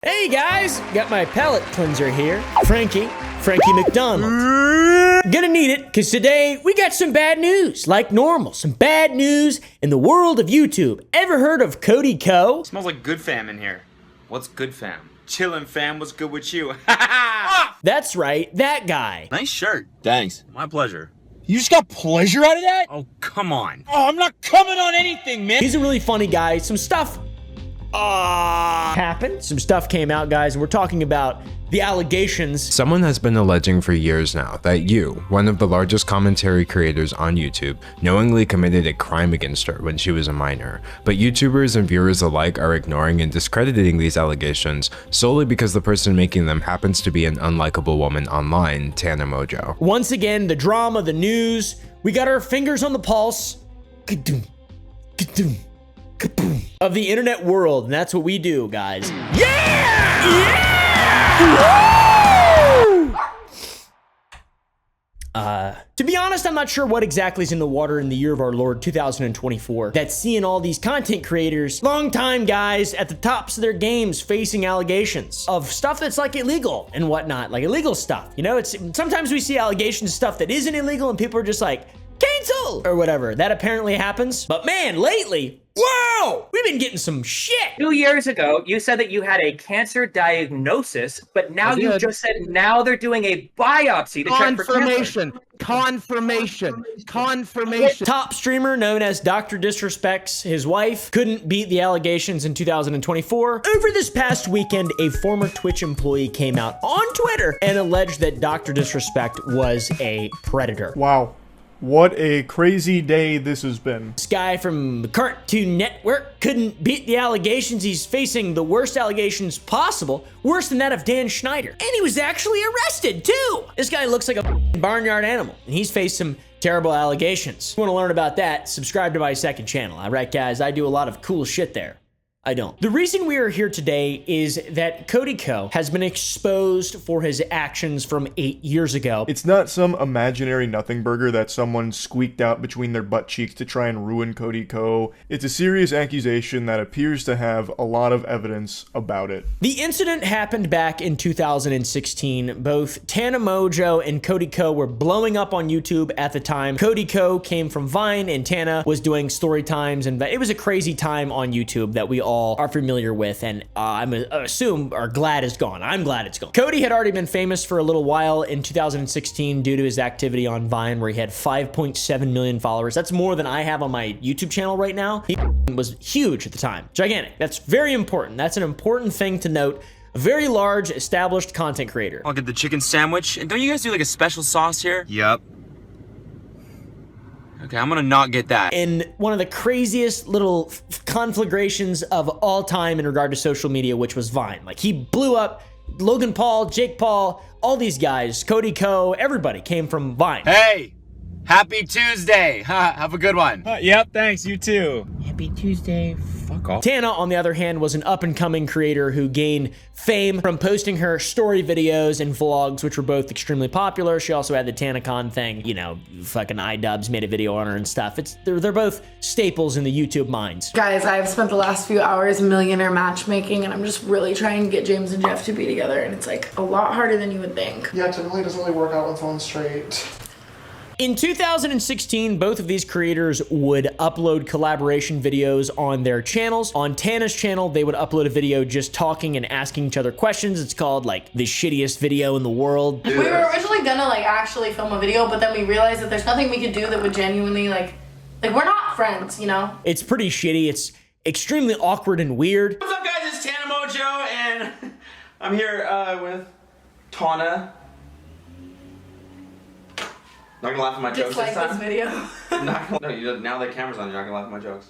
Hey guys, got my palate cleanser here. Frankie McDonald. Gonna need it, cause today we got some bad news, like normal. Some bad news in the world of YouTube. Ever heard of Cody Co? Smells like good fam in here. What's good fam? Chillin' fam, what's good with you? That's right, that guy. Nice shirt. Thanks. My pleasure. You just got pleasure out of that? Oh, come on. Oh, I'm not coming on anything, man. He's a really funny guy. Some stuff happened. Some stuff came out, guys, and we're talking about the allegations. Someone has been alleging for years now that you, one of the largest commentary creators on YouTube, knowingly committed a crime against her when she was a minor. But YouTubers and viewers alike are ignoring and discrediting these allegations solely because the person making them happens to be an unlikable woman online, TanaMojo. Once again, the drama, the news, we got our fingers on the pulse ka-doom, ka-doom, ka-boom, of the internet world, and that's what we do, guys. Yeah! To be honest, I'm not sure what exactly is in the water in the year of our Lord 2024 that's seeing all these content creators, longtime guys at the tops of their games, facing allegations of stuff that's like illegal and whatnot, like illegal stuff. You know, it's sometimes we see allegations of stuff that isn't illegal and people are just like, cancel or whatever. That apparently happens. But man, lately, whoa, we've been getting some shit. 2 years ago, you said that you had a cancer diagnosis, but now you just said now they're doing a biopsy to check for cancer. Confirmation. Top streamer known as Dr. Disrespects his wife couldn't beat the allegations in 2024. Over this past weekend, a former Twitch employee came out on Twitter and alleged that Dr. Disrespect was a predator. Wow. What a crazy day this has been. This guy from the Cartoon Network couldn't beat the allegations. He's facing the worst allegations possible, worse than that of Dan Schneider. And he was actually arrested too. This guy looks like a barnyard animal, and he's faced some terrible allegations. If you want to learn about that, subscribe to my second channel. All right, guys, I do a lot of cool shit there. I don't. The reason we are here today is that Cody Co has been exposed for his actions from 8 years ago. It's not some imaginary nothing burger that someone squeaked out between their butt cheeks to try and ruin Cody Co. It's a serious accusation that appears to have a lot of evidence about it. The incident happened back in 2016. Both TanaMojo and Cody Co were blowing up on YouTube at the time. Cody Co came from Vine and Tana was doing story times, and it was a crazy time on YouTube that we all are familiar with, and I assume are glad it's gone. I'm glad it's gone. Cody had already been famous for a little while in 2016 due to his activity on Vine, where he had 5.7 million followers. That's more than I have on my YouTube channel right now. He was huge at the time. Gigantic. That's very important. That's an important thing to note. A very large, established content creator. I'll get the chicken sandwich. And don't you guys do like a special sauce here? Yep. Okay, I'm gonna not get that. And one of the craziest little conflagrations of all time in regard to social media, which was Vine. Like, he blew up. Logan Paul, Jake Paul, all these guys, Cody Co, everybody came from Vine. Hey, happy Tuesday. Have a good one. Yep, thanks, you too. Happy Tuesday. Fuck off. Tana, on the other hand, was an up-and-coming creator who gained fame from posting her story videos and vlogs, which were both extremely popular. She also had the TanaCon thing, you know, fucking iDubbbz made a video on her and stuff. They're both staples in the YouTube minds. Guys, I've spent the last few hours millionaire matchmaking, and I'm just really trying to get James and Jeff to be together, and it's like a lot harder than you would think. Yeah, typically it doesn't really work out when someone's straight. In 2016, both of these creators would upload collaboration videos on their channels. On Tana's channel, they would upload a video just talking and asking each other questions. It's called like the shittiest video in the world. We were originally gonna like actually film a video, but then we realized that there's nothing we could do that would genuinely like we're not friends, you know? It's pretty shitty. It's extremely awkward and weird. What's up, guys? It's TanaMojo, and I'm here with Tana. Not gonna laugh at my jokes Dislike this time. this video. Now that camera's on, you're not gonna laugh at my jokes.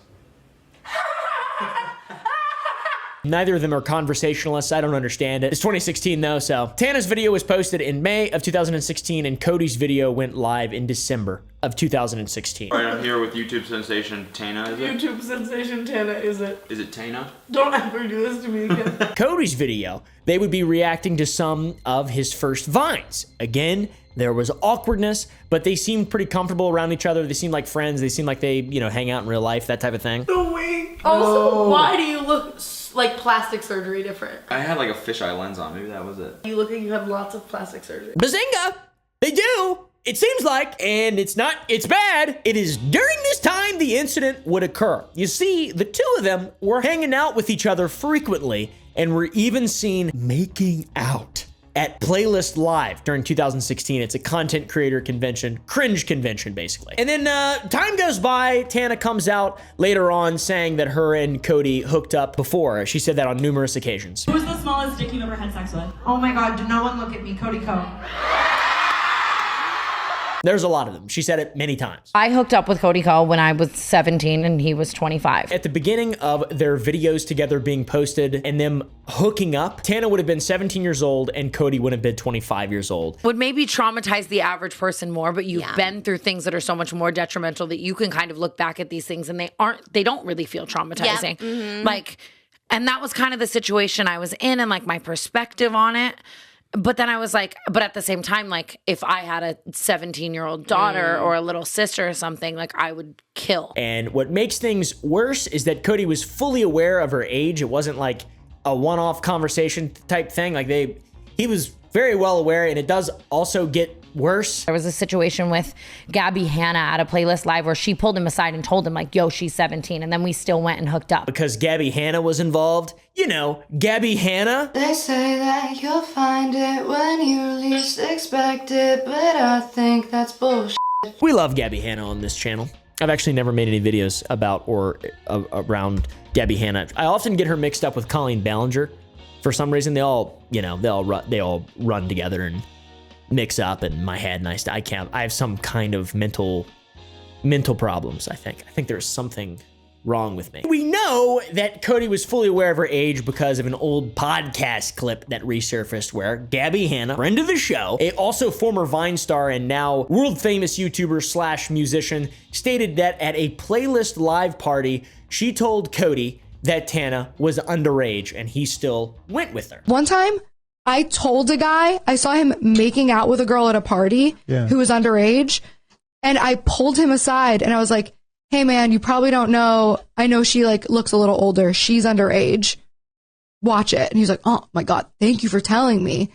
Neither of them are conversationalists. I don't understand it. It's 2016 though, so. Tana's video was posted in May of 2016, and Cody's video went live in December of 2016. All right, I'm here with YouTube sensation Tana, is it? YouTube sensation Tana, is it? Is it Tana? Don't ever do this to me again. Cody's video, they would be reacting to some of his first Vines. Again, there was awkwardness, but they seemed pretty comfortable around each other. They seemed like friends. They seemed like they, you know, hang out in real life, that type of thing. The wink. Also, why do you look so like plastic surgery different? I had like a fisheye lens on. Maybe that was it. You look like you had lots of plastic surgery. Bazinga! They do! It seems like, and it's bad. It is during this time the incident would occur. You see, the two of them were hanging out with each other frequently and were even seen making out at Playlist Live during 2016. It's a content creator convention, cringe convention, basically. And then time goes by. Tana comes out later on saying that her and Cody hooked up before. She said that on numerous occasions. Who was the smallest dick you've ever had sex with? Oh my God, do no one look at me, Cody Co. There's a lot of them. She said it many times. I hooked up with Cody Co when I was 17 and he was 25. At the beginning of their videos together being posted and them hooking up, Tana would have been 17 years old and Cody would have been 25 years old. Would maybe traumatize the average person more, but you've been through things that are so much more detrimental that you can kind of look back at these things and they don't really feel traumatizing. Like, and that was kind of the situation I was in and like my perspective on it. But then I was like, but at the same time, like if I had a 17-year-old daughter or a little sister or something, like I would kill. And what makes things worse is that Cody was fully aware of her age. It wasn't like a one-off conversation type thing. Like he was very well aware, and it does also get worse. There was a situation with Gabby Hanna at a Playlist Live where she pulled him aside and told him like, yo, she's 17. And then we still went and hooked up. Because Gabby Hanna was involved. You know, Gabby Hanna. They say that you'll find it when you least expect it, but I think that's bullshit. We love Gabby Hanna on this channel. I've actually never made any videos about or around Gabby Hanna. I often get her mixed up with Colleen Ballinger. For some reason, they all run together and mix up in my head, and I have some kind of mental problems. I think there's something wrong with me. We know that Cody was fully aware of her age because of an old podcast clip that resurfaced where Gabby Hanna, friend of the show, also former Vine star and now world famous YouTuber / musician, stated that at a Playlist Live party, she told Cody that Tana was underage and he still went with her. One time, I told a guy, I saw him making out with a girl at a party who was underage, and I pulled him aside and I was like, hey man, you probably don't know, I know she like looks a little older, she's underage, watch it. And he's like, oh my God, thank you for telling me.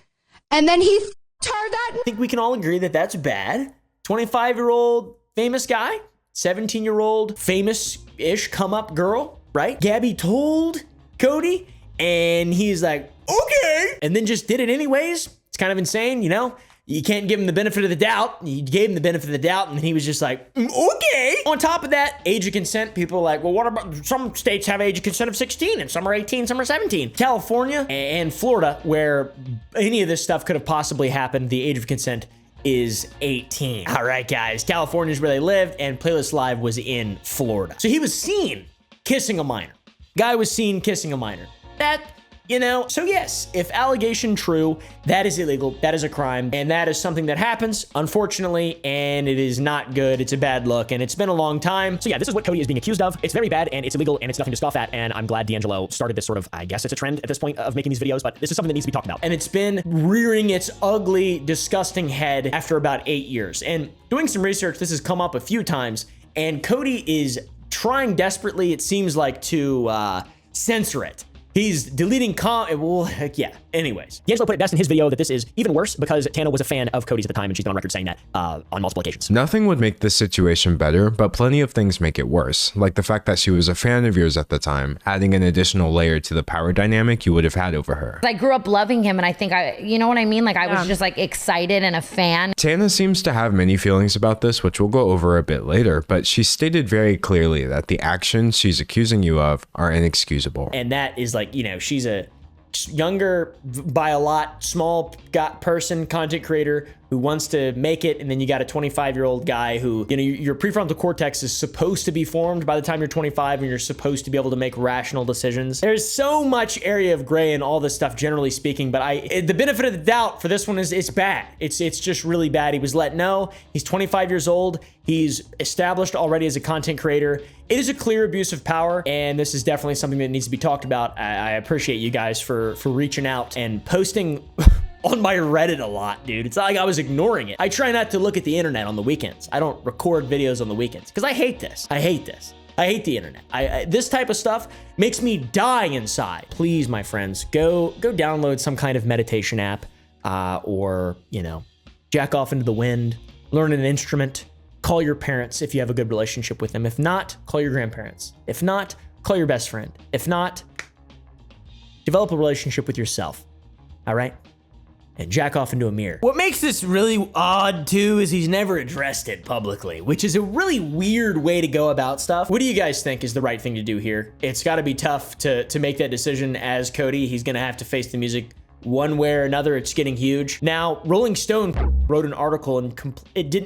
And then he turned that. I think we can all agree that that's bad. 25-year-old famous guy, 17-year-old famous-ish come-up girl, right? Gabby told Cody, and he's like, okay, and then just did it anyways. It's kind of insane, you know? You can't give him the benefit of the doubt. You gave him the benefit of the doubt, and he was just like, okay. On top of that, age of consent, people are like, well, what about, some states have age of consent of 16, and some are 18, some are 17. California and Florida, where any of this stuff could have possibly happened, the age of consent is 18. All right, guys, California is where they lived, and Playlist Live was in Florida. So he was seen kissing a minor. Guy was seen kissing a minor. That, you know, so yes, if allegation true, that is illegal, that is a crime, and that is something that happens, unfortunately, and it is not good. It's a bad look, and it's been a long time. So yeah, this is what Cody is being accused of. It's very bad, and it's illegal, and it's nothing to scoff at, and I'm glad D'Angelo started this sort of, I guess it's a trend at this point of making these videos, but this is something that needs to be talked about. And it's been rearing its ugly, disgusting head after about 8 years. And doing some research, this has come up a few times, and Cody is trying desperately, it seems like, to censor it. He's deleting well, heck yeah. Anyways, D'Angelo put it best in his video that this is even worse because Tana was a fan of Cody's at the time, and she's been on record saying that on multiple occasions. Nothing would make this situation better, but plenty of things make it worse, like the fact that she was a fan of yours at the time, adding an additional layer to the power dynamic you would have had over her. I grew up loving him, and I think you know what I mean? Like I was just like excited and a fan. Tana seems to have many feelings about this, which we'll go over a bit later, but she stated very clearly that the actions she's accusing you of are inexcusable. And that is like, you know, she's a younger by a lot, small person, content creator who wants to make it, and then you got a 25-year-old guy who, you know, your prefrontal cortex is supposed to be formed by the time you're 25, and you're supposed to be able to make rational decisions. There's so much area of gray in all this stuff, generally speaking, but the benefit of the doubt for this one is it's bad. It's just really bad. He was let know. He's 25 years old. He's established already as a content creator. It is a clear abuse of power, and this is definitely something that needs to be talked about. I appreciate you guys for reaching out and posting on my Reddit a lot, dude. It's not like I was ignoring it. I try not to look at the internet on the weekends. I don't record videos on the weekends because I hate this. I hate this. I hate the internet. This type of stuff makes me die inside. Please, my friends, go download some kind of meditation app, or, you know, jack off into the wind, learn an instrument, call your parents if you have a good relationship with them. If not, call your grandparents. If not, call your best friend. If not, develop a relationship with yourself. All right? And jack off into a mirror. What makes this really odd too is he's never addressed it publicly, which is a really weird way to go about stuff. What do you guys think is the right thing to do here? It's gotta be tough to make that decision as Cody. He's gonna have to face the music one way or another. It's getting huge. Now, Rolling Stone wrote an article and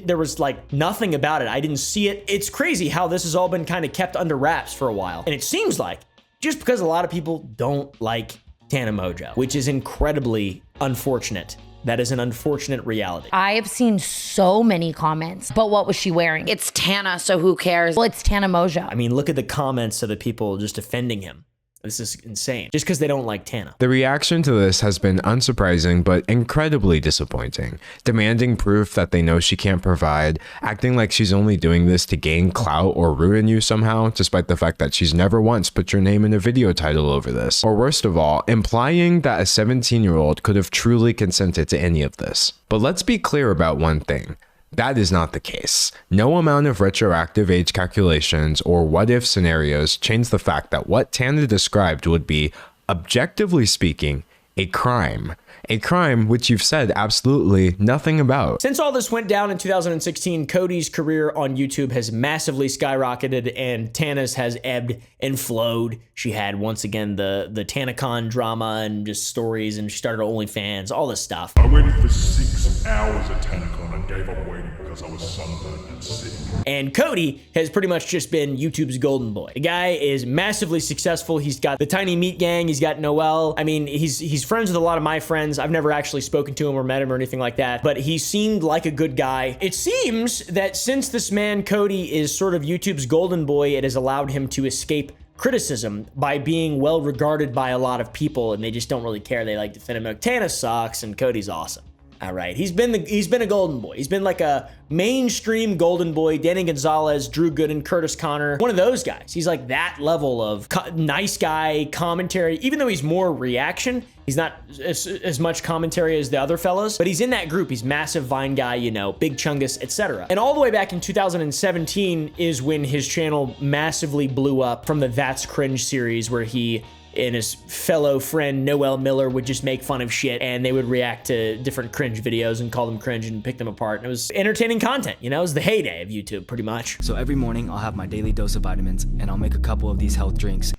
there was like nothing about it. I didn't see it. It's crazy how this has all been kind of kept under wraps for a while. And it seems like just because a lot of people don't like TanaMojo, which is incredibly unfortunate. That is an unfortunate reality. I have seen so many comments, but what was she wearing? It's Tana, so who cares? Well, it's TanaMojo. I mean, look at the comments of the people just defending him. This is insane. Just because they don't like Tana. The reaction to this has been unsurprising but incredibly disappointing, demanding proof that they know she can't provide, acting like she's only doing this to gain clout or ruin you somehow, despite the fact that she's never once put your name in a video title over this. Or worst of all, implying that a 17-year-old could have truly consented to any of this. But let's be clear about one thing. That is not the case. No amount of retroactive age calculations or what-if scenarios change the fact that what Tana described would be, objectively speaking, a crime. A crime which you've said absolutely nothing about. Since all this went down in 2016, Cody's career on YouTube has massively skyrocketed and Tana's has ebbed and flowed. She had, once again, the TanaCon drama and just stories, and she started OnlyFans, all this stuff. I waited for 6 hours at TanaCon and gave up waiting because I was sunburned and sick. And Cody has pretty much just been YouTube's golden boy. The guy is massively successful. He's got the Tiny Meat Gang. He's got Noelle. I mean, he's friends with a lot of my friends. I've never actually spoken to him or met him or anything like that, but he seemed like a good guy. It seems that since this man, Cody, is sort of YouTube's golden boy, it has allowed him to escape criticism by being well regarded by a lot of people, and they just don't really care. They like to defend him. Like, Tana sucks and Cody's awesome. All right, he's been a golden boy. He's been like a mainstream golden boy. Danny Gonzalez, Drew Gooden, Curtis Connor, one of those guys. He's like that level of nice guy commentary. Even though he's more reaction, he's not as much commentary as the other fellas, but he's in that group. He's massive Vine guy, you know, Big Chungus, etc. And all the way back in 2017 is when his channel massively blew up from the That's Cringe series, where he and his fellow friend Noelle Miller would just make fun of shit, and they would react to different cringe videos and call them cringe and pick them apart. And it was entertaining content, you know? It was the heyday of YouTube, pretty much. So every morning I'll have my daily dose of vitamins, and I'll make a couple of these health drinks.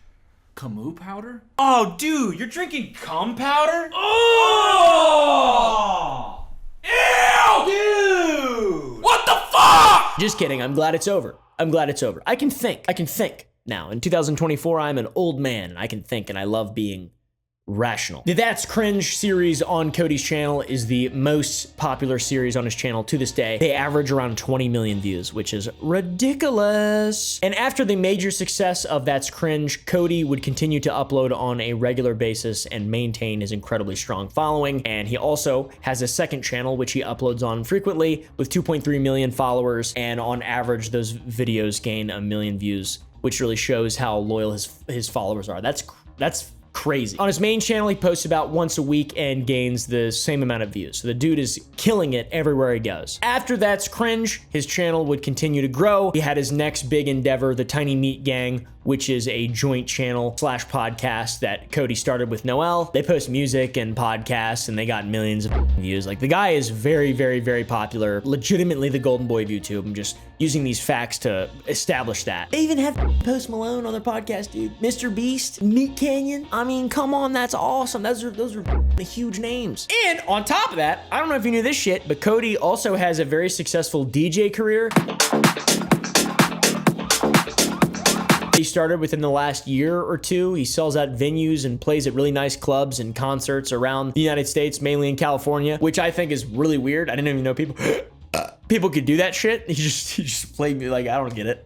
Camus powder? Oh, dude, you're drinking cum powder? Oh! Ew! Dude! What the fuck? Just kidding. I'm glad it's over. I'm glad it's over. I can think. Now, in 2024, I'm an old man, and I can think, and I love being rational. The That's Cringe series on Cody's channel is the most popular series on his channel to this day. They average around 20 million views, which is ridiculous. And after the major success of That's Cringe, Cody would continue to upload on a regular basis and maintain his incredibly strong following. And he also has a second channel, which he uploads on frequently with 2.3 million followers. And on average, those videos gain 1 million views, which really shows how loyal his followers are. That's crazy. On his main channel, he posts about once a week and gains the same amount of views. So the dude is killing it everywhere he goes. After That's Cringe, his channel would continue to grow. He had his next big endeavor, the Tiny Meat Gang, which is a joint channel / podcast that Cody started with Noelle. They post music and podcasts, and they got millions of views. Like, the guy is very, very, very popular. Legitimately the golden boy of YouTube. I'm just using these facts to establish that. They even have Post Malone on their podcast, dude. Mr. Beast, Meat Canyon. I mean, come on, that's awesome. Those are the huge names. And on top of that, I don't know if you knew this shit, but Cody also has a very successful DJ career. He started within the last year or two. He sells out venues and plays at really nice clubs and concerts around the United States, mainly in California, which I think is really weird. I didn't even know people could do that shit. He just played me like, I don't get it.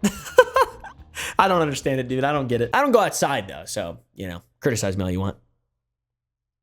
I don't understand it, dude. I don't get it. I don't go outside though, so, you know, criticize me all you want.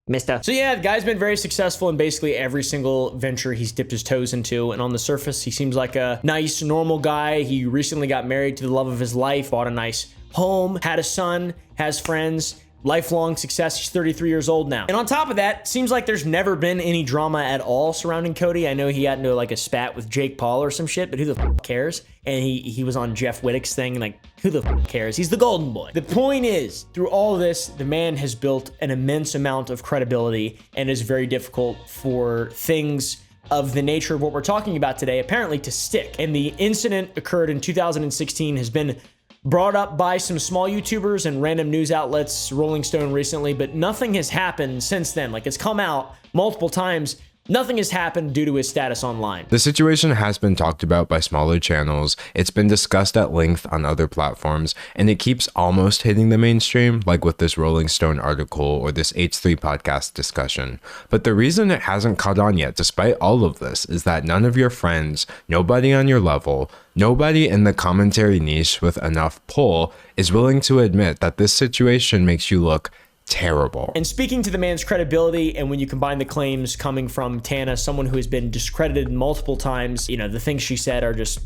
Mister. So yeah, the guy's been very successful in basically every single venture he's dipped his toes into. And on the surface, he seems like a nice, normal guy. He recently got married to the love of his life, bought a nice home, had a son, has friends, lifelong success. He's 33 years old now. And on top of that, seems like there's never been any drama at all surrounding Cody. I know he got into like a spat with Jake Paul or some shit, but who the f cares? And he was on Jeff Wittick's thing, and like, who the f cares? He's the golden boy. The point is, through all of this, the man has built an immense amount of credibility, and is very difficult for things of the nature of what we're talking about today apparently to stick. And the incident occurred in 2016, has been brought up by some small YouTubers and random news outlets, Rolling Stone recently, but nothing has happened since then. Like, it's come out multiple times. Nothing has happened due to his status online. The situation has been talked about by smaller channels, it's been discussed at length on other platforms, and it keeps almost hitting the mainstream, like with this Rolling Stone article or this H3 podcast discussion. But the reason it hasn't caught on yet, despite all of this, is that none of your friends, nobody on your level, nobody in the commentary niche with enough pull is willing to admit that this situation makes you look terrible. And speaking to the man's credibility, and when you combine the claims coming from Tana, someone who has been discredited multiple times, you know, the things she said are just,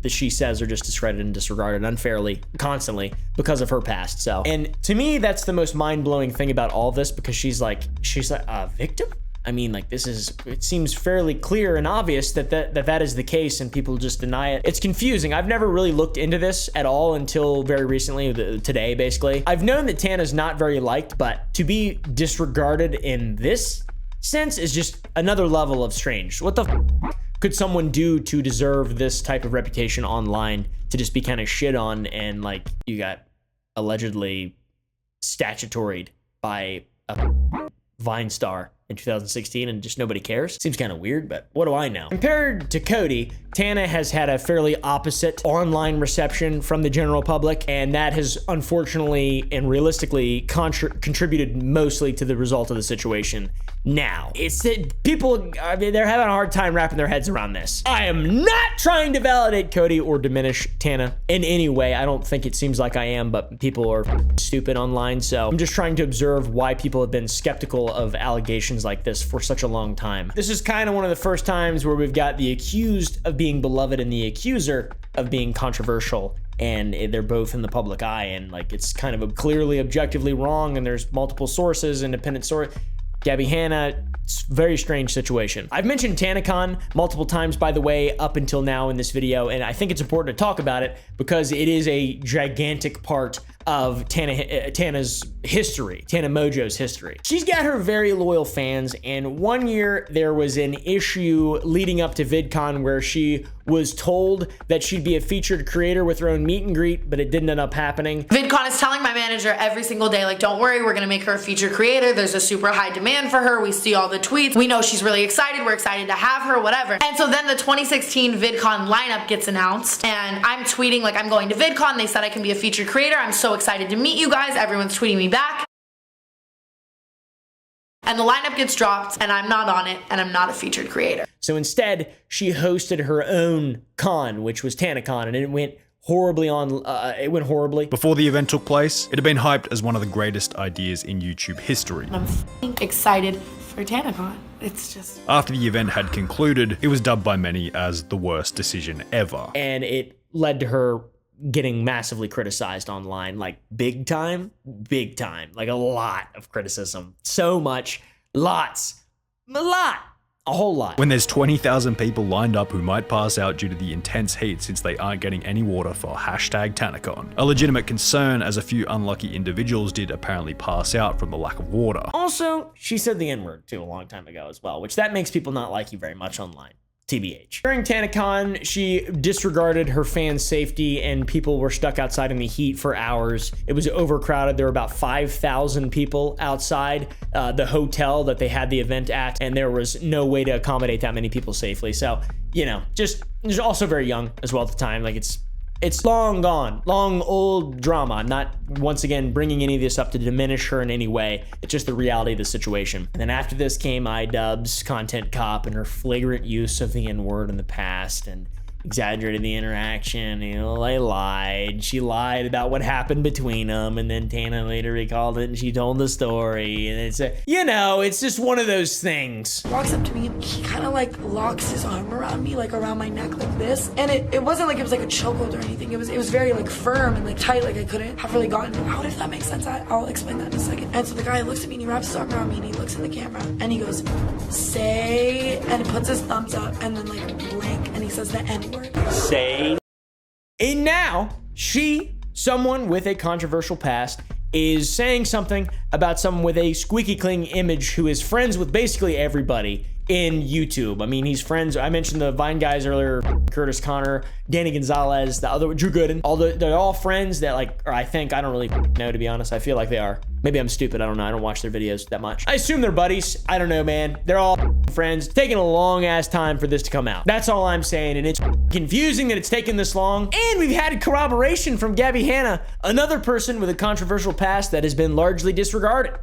that she says are just discredited and disregarded unfairly, constantly, because of her past. So, and to me, that's the most mind-blowing thing about all this, because she's like a victim? I mean, like, it seems fairly clear and obvious that is the case, and people just deny it. It's confusing. I've never really looked into this at all until very recently, today, basically. I've known that Tana's not very liked, but to be disregarded in this sense is just another level of strange. What the f could someone do to deserve this type of reputation online, to just be kind of shit on, and like, you got allegedly statutoried by a Vine star in 2016 and just nobody cares? Seems kind of weird, but what do I know? Compared to Cody, Tana has had a fairly opposite online reception from the general public, and that has unfortunately and realistically contributed mostly to the result of the situation. Now, it's that people, I mean, they're having a hard time wrapping their heads around this. I am not trying to validate Cody or diminish Tana in any way. I don't think it seems like I am, but people are stupid online, so I'm just trying to observe why people have been skeptical of allegations like this for such a long time. This is kind of one of the first times where we've got the accused of being beloved and the accuser of being controversial, and they're both in the public eye, and like, it's kind of clearly objectively wrong, and there's multiple sources, independent source. Gabby Hanna, it's a very strange situation. I've mentioned TanaCon multiple times, by the way, up until now in this video, and I think it's important to talk about it because it is a gigantic part of Tana's history, Tana Mojo's history. She's got her very loyal fans, and one year there was an issue leading up to VidCon where she was told that she'd be a featured creator with her own meet and greet, but it didn't end up happening. VidCon is telling my manager every single day, like, don't worry, we're gonna make her a featured creator. There's a super high demand for her. We see all the tweets. We know she's really excited. We're excited to have her, whatever. And so then the 2016 VidCon lineup gets announced, and I'm tweeting like, I'm going to VidCon. They said I can be a featured creator. I'm so excited to meet you guys. Everyone's tweeting me back. And the lineup gets dropped, and I'm not on it, and I'm not a featured creator. So instead, she hosted her own con, which was TanaCon, and it went horribly horribly. Before the event took place, it had been hyped as one of the greatest ideas in YouTube history. I'm excited for TanaCon. It's just... After the event had concluded, it was dubbed by many as the worst decision ever. And it led to her getting massively criticized online, like big time, like a lot of criticism. So much, a whole lot. When there's 20,000 people lined up who might pass out due to the intense heat since they aren't getting any water for #TanaCon. A legitimate concern, as a few unlucky individuals did apparently pass out from the lack of water. Also, she said the N-word too a long time ago as well, which that makes people not like you very much online. TBH. During TanaCon, she disregarded her fans' safety, and people were stuck outside in the heat for hours. It was overcrowded. There were about 5,000 people outside the hotel that they had the event at, and there was no way to accommodate that many people safely. So, you know, just also very young as well at the time. Like, it's long gone, long old drama. I'm not, once again, bringing any of this up to diminish her in any way. It's just the reality of the situation. And then after this came iDubbbz, Content Cop, and her flagrant use of the N-word in the past. And exaggerated the interaction. You know, they lied. She lied about what happened between them, and then Tana later recalled it and she told the story. And it's it's just one of those things. Walks up to me and he kind of like locks his arm around me, like around my neck like this. And it wasn't like it was like a chokehold or anything. It was very like firm and like tight, like I couldn't have really gotten out, if that makes sense. I'll explain that in a second. And so the guy looks at me and he wraps his arm around me and he looks in the camera and he goes, say, and he puts his thumbs up and then like blank and he says the N-word. Say. And now someone with a controversial past, is saying something about someone with a squeaky clean image who is friends with basically everybody in YouTube. I mean, he's friends. I mentioned the Vine guys earlier, Curtis Connor, Danny Gonzalez, the other Drew Gooden. They're all friends that I don't really know, to be honest. I feel like they are. Maybe I'm stupid. I don't know. I don't watch their videos that much. I assume they're buddies. I don't know, man. They're all friends. It's taking a long ass time for this to come out. That's all I'm saying. And it's confusing that it's taken this long. And we've had corroboration from Gabby Hanna, another person with a controversial past that has been largely disregarded.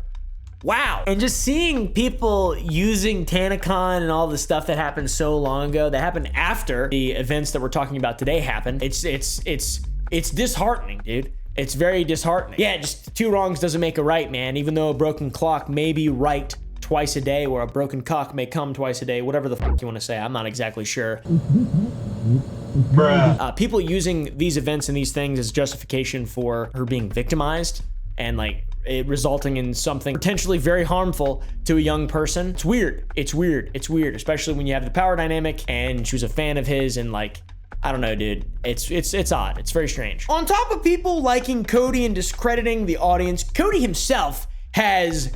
Wow. And just seeing people using TanaCon and all the stuff that happened so long ago, that happened after the events that we're talking about today happened. It's disheartening, dude. It's very disheartening. Yeah, just two wrongs doesn't make a right, man. Even though a broken clock may be right twice a day, or a broken cock may come twice a day, whatever the fuck you want to say. I'm not exactly sure. People using these events and these things as justification for her being victimized and like it resulting in something potentially very harmful to a young person. It's weird. It's weird. It's weird, especially when you have the power dynamic and she was a fan of his and like, I don't know, dude. It's odd. It's very strange. On top of people liking Cody and discrediting the audience, Cody himself has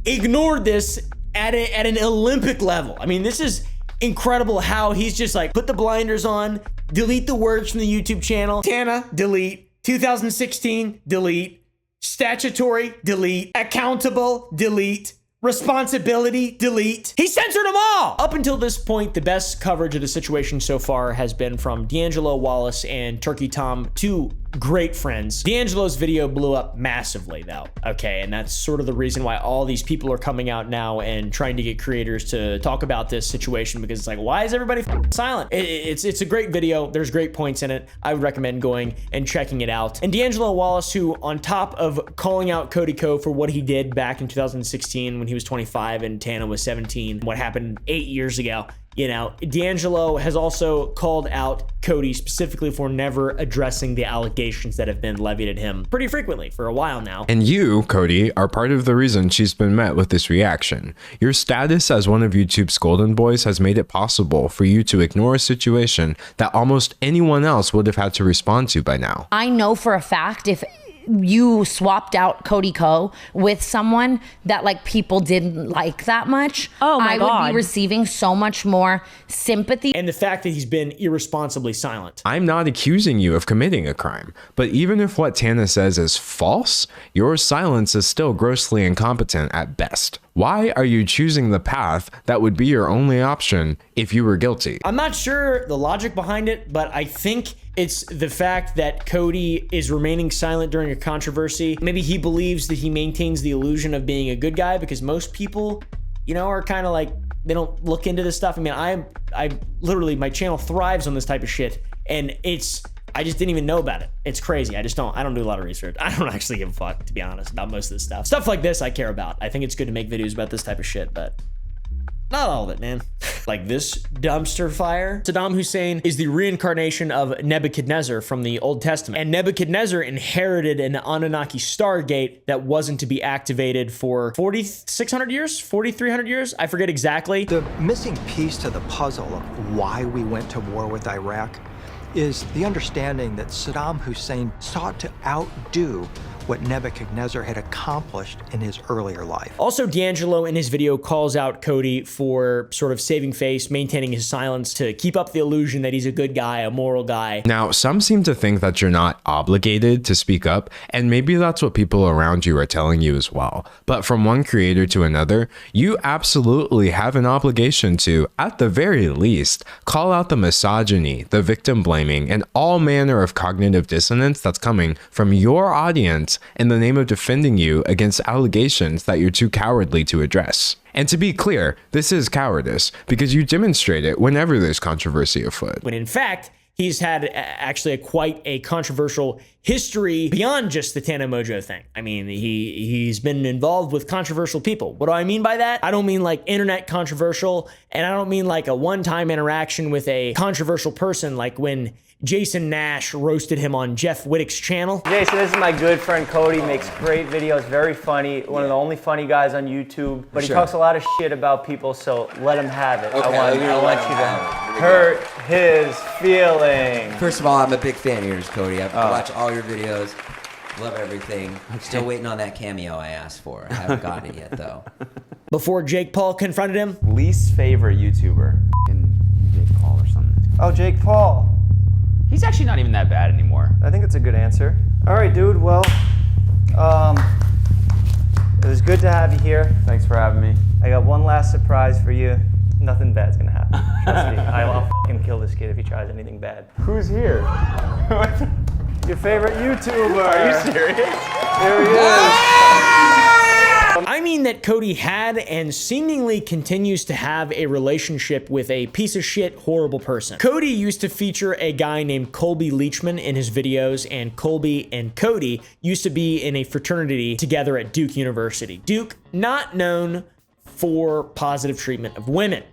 ignored this at an Olympic level. I mean, this is incredible how he's just like, put the blinders on, delete the words from the YouTube channel. Tana, delete. 2016, delete. Statutory, delete. Accountable, delete. Responsibility, delete. He censored them all! Up until this point, the best coverage of the situation so far has been from D'Angelo Wallace and Turkey Tom, two great friends. D'Angelo's video blew up massively though, okay? And that's sort of the reason why all these people are coming out now and trying to get creators to talk about this situation, because it's like, why is everybody silent? It's a great video. There's great points in it. I would recommend going and checking it out. And D'Angelo Wallace, who on top of calling out Cody Co for what he did back in 2016 when he was 25 and Tana was 17, what happened 8 years ago, you know, D'Angelo has also called out Cody specifically for never addressing the allegations that have been levied at him pretty frequently for a while now. And you, Cody, are part of the reason she's been met with this reaction. Your status as one of YouTube's golden boys has made it possible for you to ignore a situation that almost anyone else would have had to respond to by now. I know for a fact if you swapped out Cody Co with someone that like people didn't like that much, I would be receiving so much more sympathy. And the fact that he's been irresponsibly silent. I'm not accusing you of committing a crime, but even if what Tana says is false, your silence is still grossly incompetent at best. Why are you choosing the path that would be your only option if you were guilty? I'm not sure the logic behind it, but I think it's the fact that Cody is remaining silent during a controversy. Maybe he believes that he maintains the illusion of being a good guy, because most people, you know, are kind of like, they don't look into this stuff. I mean, I literally, my channel thrives on this type of shit, and I just didn't even know about it. It's crazy. I don't do a lot of research. I don't actually give a fuck, to be honest, about most of this stuff. Stuff like this I care about. I think it's good to make videos about this type of shit, but not all of it, man. Like this dumpster fire. Saddam Hussein is the reincarnation of Nebuchadnezzar from the Old Testament. And Nebuchadnezzar inherited an Anunnaki stargate that wasn't to be activated for 4,600 years? 4,300 years? I forget exactly. The missing piece to the puzzle of why we went to war with Iraq is the understanding that Saddam Hussein sought to outdo what Nebuchadnezzar had accomplished in his earlier life. Also, D'Angelo in his video calls out Cody for sort of saving face, maintaining his silence to keep up the illusion that he's a good guy, a moral guy. Now, some seem to think that you're not obligated to speak up, and maybe that's what people around you are telling you as well. But from one creator to another, you absolutely have an obligation to, at the very least, call out the misogyny, the victim blaming, and all manner of cognitive dissonance that's coming from your audience in the name of defending you against allegations that you're too cowardly to address. And to be clear, this is cowardice, because you demonstrate it whenever there's controversy afoot. When in fact, he's had actually quite a controversial history beyond just the Tana Mongeau thing. I mean, he's been involved with controversial people. What do I mean by that? I don't mean like internet controversial, and I don't mean like a one-time interaction with a controversial person like when Jason Nash roasted him on Jeff Wittick's channel. Jason, this is my good friend Cody, makes great videos, very funny, one of the only funny guys on YouTube, but he talks a lot of shit about people, so let him have it. Okay, I want you to hurt his feelings. First of all, I'm a big fan of yours, Cody. I watch all your videos, love everything. Still waiting on that cameo I asked for. I haven't gotten it yet, though. Before Jake Paul confronted him. Least favorite YouTuber? Jake Paul or something. Oh, Jake Paul. He's actually not even that bad anymore. I think it's a good answer. All right, dude. Well, it was good to have you here. Thanks for having me. I got one last surprise for you. Nothing bad's gonna happen. Trust me. I'll fucking kill this kid if he tries anything bad. Who's here? Your favorite YouTuber. Are you serious? Here he is. I mean that Cody had and seemingly continues to have a relationship with a piece of shit, horrible person. Cody used to feature a guy named Colby Leachman in his videos, and Colby and Cody used to be in a fraternity together at Duke University. Duke, not known for positive treatment of women.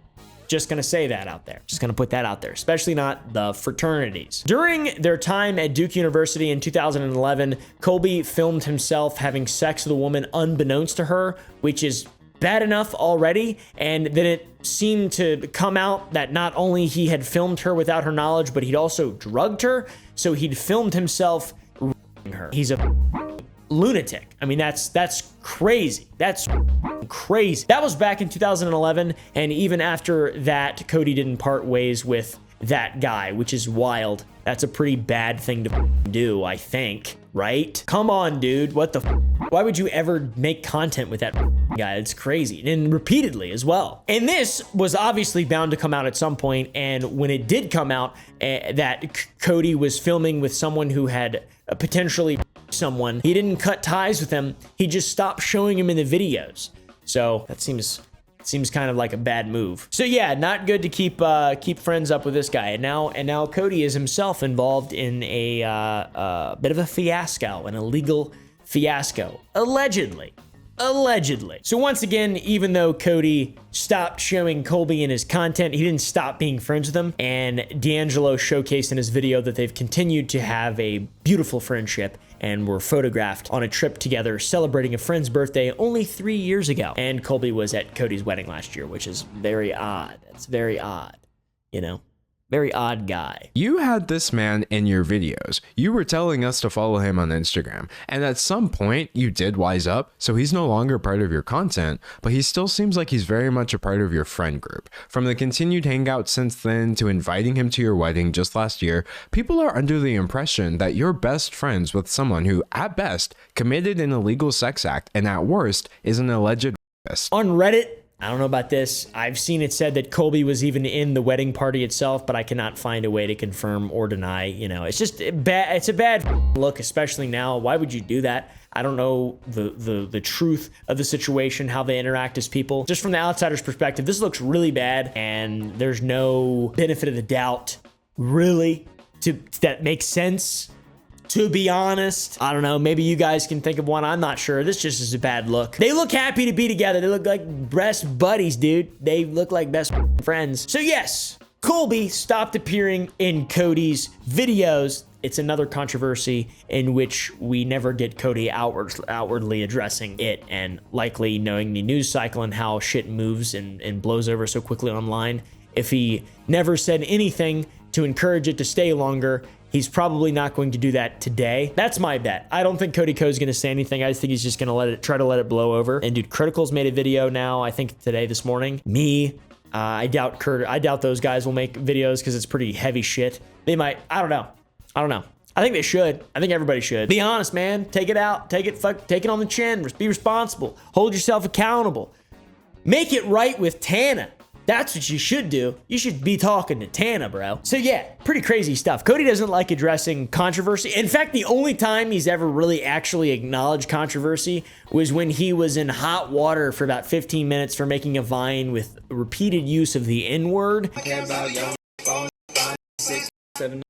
Just gonna say that out there. Just gonna put that out there, especially not the fraternities. During their time at Duke University in 2011, Colby filmed himself having sex with a woman unbeknownst to her, which is bad enough already. And then it seemed to come out that not only he had filmed her without her knowledge, but he'd also drugged her. So he'd filmed himself raping her. He's a lunatic. I mean, that's crazy. That's crazy. That was back in 2011, and even after that, Cody didn't part ways with that guy, which is wild. That's a pretty bad thing to do, I think, right? Come on, dude. What the why would you ever make content with that guy? It's crazy, and repeatedly as well. And this was obviously bound to come out at some point, and when it did come out that Cody was filming with someone who had potentially someone, he didn't cut ties with him. He just stopped showing him in the videos. So that seems kind of like a bad move. So yeah, not good to keep friends up with this guy. And now Cody is himself involved in a bit of a fiasco, an illegal fiasco, allegedly. So once again, even though Cody stopped showing Colby in his content, he didn't stop being friends with him. And D'Angelo showcased in his video that they've continued to have a beautiful friendship and were photographed on a trip together celebrating a friend's birthday only 3 years ago. And Colby was at Cody's wedding last year, which is very odd. That's very odd, you know? Very odd guy. You had this man in your videos. You were telling us to follow him on Instagram. And at some point, you did wise up, so he's no longer part of your content, but he still seems like he's very much a part of your friend group. From the continued hangout since then to inviting him to your wedding just last year, people are under the impression that you're best friends with someone who, at best, committed an illegal sex act and at worst, is an alleged rapist. On Reddit, I don't know about this. I've seen it said that Colby was even in the wedding party itself, but I cannot find a way to confirm or deny. You know, it's just bad. It's a bad look, especially now. Why would you do that? I don't know the truth of the situation, how they interact as people. Just from the outsider's perspective, this looks really bad, and there's no benefit of the doubt, really, that makes sense. To be honest, I don't know. Maybe you guys can think of one. I'm not sure. This just is a bad look. They look happy to be together. They look like best buddies, dude. They look like best friends. So yes, Colby stopped appearing in Cody's videos. It's another controversy in which we never get Cody outwardly addressing it, and likely knowing the news cycle and how shit moves and blows over so quickly online. If he never said anything to encourage it to stay longer, he's probably not going to do that today. That's my bet. I don't think Cody Co's going to say anything. I just think he's just going to try to let it blow over. And dude, Critical's made a video now, I think today, this morning. I doubt those guys will make videos because it's pretty heavy shit. They might. I don't know. I think they should. I think everybody should. Be honest, man. Take it out. Take it on the chin. Be responsible. Hold yourself accountable. Make it right with Tana. That's what you should do. You should be talking to Tana, bro. So yeah, pretty crazy stuff. Cody doesn't like addressing controversy. In fact, the only time he's ever really actually acknowledged controversy was when he was in hot water for about 15 minutes for making a Vine with repeated use of the N-word.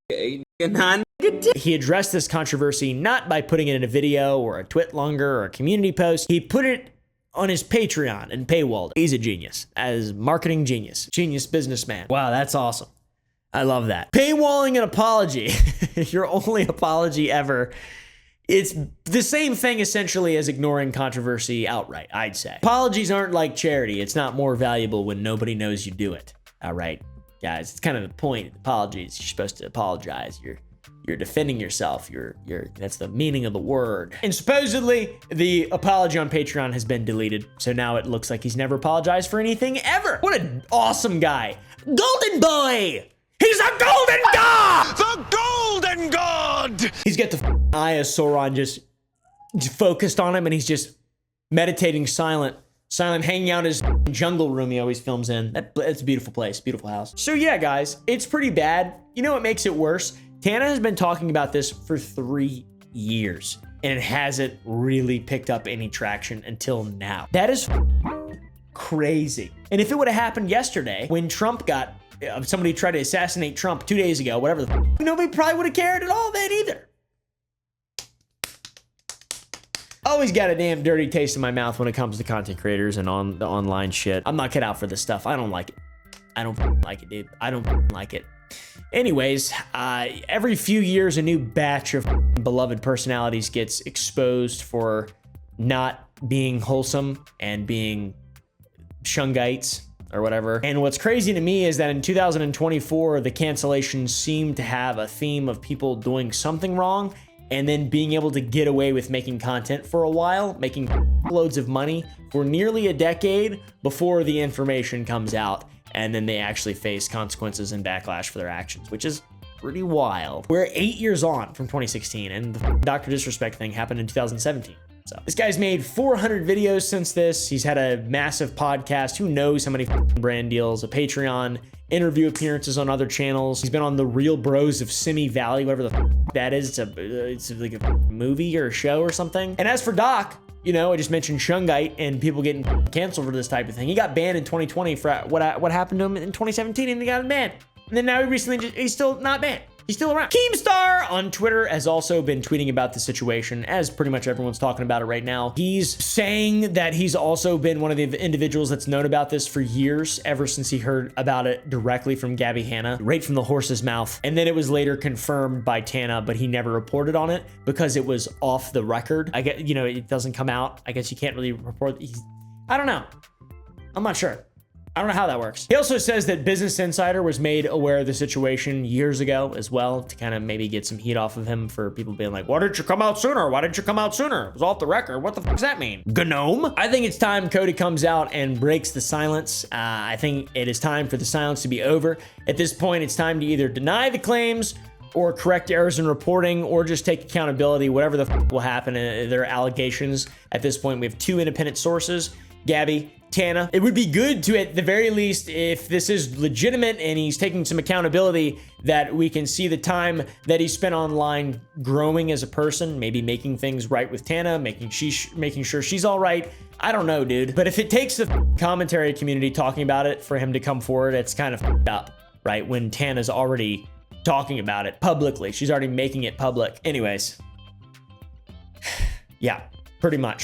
He addressed this controversy not by putting it in a video or a twit longer or a community post. He put it on his Patreon and paywalled. He's a genius, as marketing genius businessman. Wow, that's awesome. I love that. Paywalling an apology, your only apology ever. It's the same thing essentially as ignoring controversy outright, I'd say. Apologies aren't like charity. It's not more valuable when nobody knows you do it. All right, guys, it's kind of the point of apologies. You're supposed to apologize. You're defending yourself. That's the meaning of the word. And supposedly the apology on Patreon has been deleted. So now it looks like he's never apologized for anything ever. What an awesome guy. Golden boy. He's a golden god! The golden god! He's got the eye of Sauron just focused on him, and he's just meditating silent, hanging out in his jungle room he always films in. That's a beautiful place, beautiful house. So yeah, guys, it's pretty bad. You know what makes it worse? Tana has been talking about this for 3 years, and it hasn't really picked up any traction until now. That is crazy. And if it would have happened yesterday, when Trump got somebody tried to assassinate Trump 2 days ago, whatever nobody probably would have cared at all then either. Always got a damn dirty taste in my mouth when it comes to content creators and on the online shit. I'm not cut out for this stuff. I don't like it. I don't like it, dude. I don't like it. Anyways, every few years, a new batch of beloved personalities gets exposed for not being wholesome and being shungites or whatever. And what's crazy to me is that in 2024, the cancellations seem to have a theme of people doing something wrong and then being able to get away with making content for a while, making loads of money for nearly a decade before the information comes out. And then they actually face consequences and backlash for their actions, which is pretty wild. We're 8 years on from 2016, and the Dr. Disrespect thing happened in 2017. So this guy's made 400 videos since this. He's had a massive podcast. Who knows how many brand deals, a Patreon, interview appearances on other channels. He's been on the Real Bros of Simi Valley, whatever the that is. It's like a movie or a show or something. And as for Doc, you know, I just mentioned Shungite and people getting canceled for this type of thing. He got banned in 2020 for what happened to him in 2017, and he got banned. And then now he's still not banned. He's still around. Keemstar on Twitter has also been tweeting about the situation, as pretty much everyone's talking about it right now. He's saying that he's also been one of the individuals that's known about this for years, ever since he heard about it directly from Gabby Hanna, right from the horse's mouth. And then it was later confirmed by Tana, but he never reported on it because it was off the record. I get, you know, it doesn't come out. I guess you can't really report. I don't know. I'm not sure. I don't know how that works. He also says that Business Insider was made aware of the situation years ago as well, to kind of maybe get some heat off of him for people being like, why didn't you come out sooner? Why didn't you come out sooner? It was off the record. What the fuck does that mean? Gnome? I think it's time Cody comes out and breaks the silence. I think it is time for the silence to be over. At this point, it's time to either deny the claims or correct errors in reporting, or just take accountability, whatever the fuck will happen. There are allegations. At this point, we have 2 independent sources, Gabby, Tana. It would be good to, at the very least, if this is legitimate and he's taking some accountability, that we can see the time that he spent online growing as a person, maybe making things right with Tana, making sure she's all right. I don't know, dude. But if it takes the commentary community talking about it for him to come forward, it's kind of up, right? When Tana's already talking about it publicly. She's already making it public. Anyways. Yeah, pretty much.